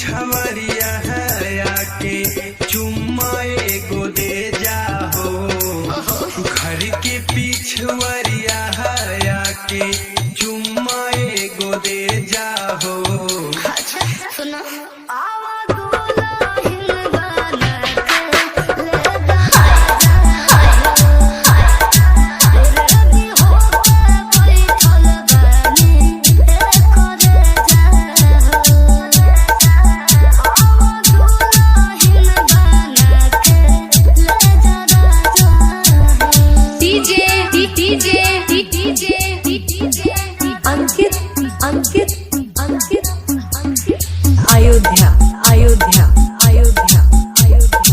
पिछवरिया है आके चुम्मा एगो दे जाओ। घर के पिछवरिया है आके चुम्मा एगो दे जाओ। सुनो अंकित अंकित अंकित अयोध्या अयोध्या अयोध्या अयोध्या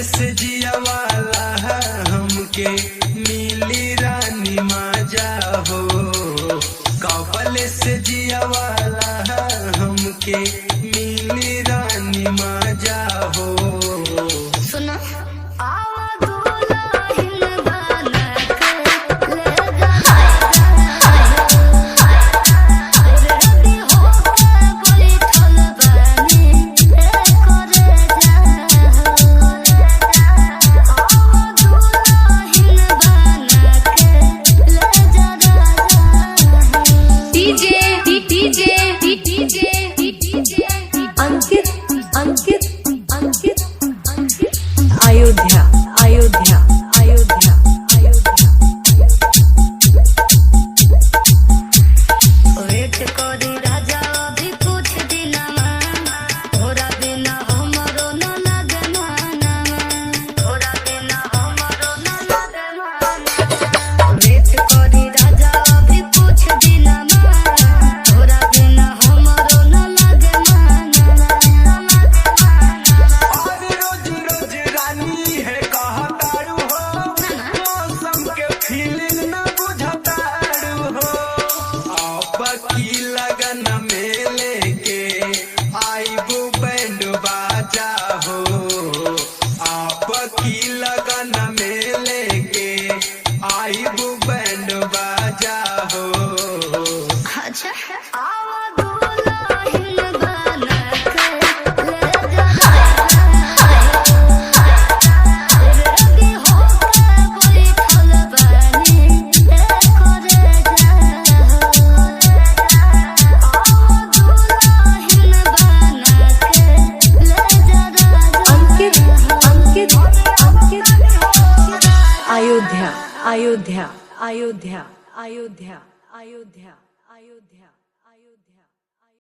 से जिया वाला हमके मिली रानी माजा हो। कबल से जिया वाला हमके मिली रानी माजा हो। सुनो अंकित अंकित अंकित अंकित अयोध्या अयोध्या अयोध्या अयोध्या वेट करी राजा अभी कुछ दिन थोड़ा दिन हमरो न लगे माना। थोड़ा दिन हमरो न लगे माना। वेट करी राजा अभी कुछ दिन थोड़ा दिन हमरो न लगे की लगन में लेके आईबू बैंड बाजा हो। आपकी लगन में लेके आईबू बैंड बाजा हो। अच्छा अयोध्या अयोध्या अयोध्या अयोध्या अयोध्या अयोध्या अयोध्या।